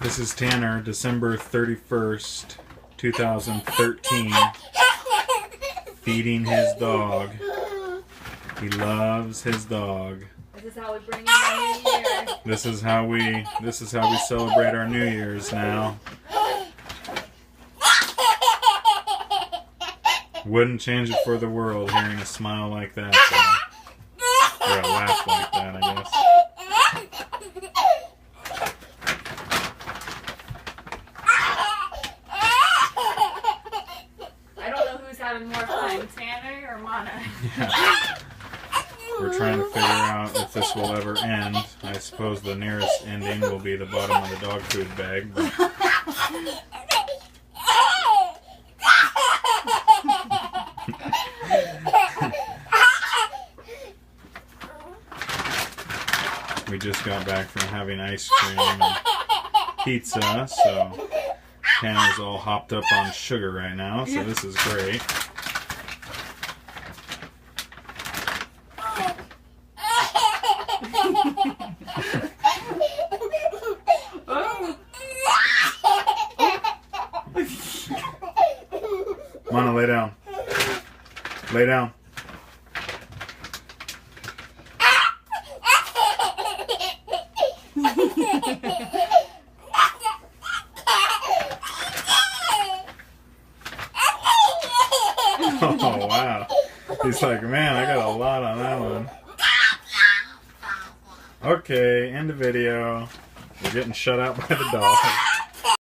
This is Tanner, December 31st, 2013, feeding his dog. He loves his dog. This is how we bring in the new year. This is how we celebrate our New Year's now. Wouldn't change it for the world hearing a smile like that. Or a laugh like that, I guess. I don't know who's having more fun, Tanner or Mana. Yeah. We're trying to figure out if this will ever end. I suppose the nearest ending will be the bottom of the dog food bag. But we just got back from having ice cream and pizza, so Tanner's all hopped up on sugar right now, so this is great. Mana, lay down. Lay down. Oh, wow. He's like, man, I got a lot on that one. Okay, end the video. We're getting shut out by the dog.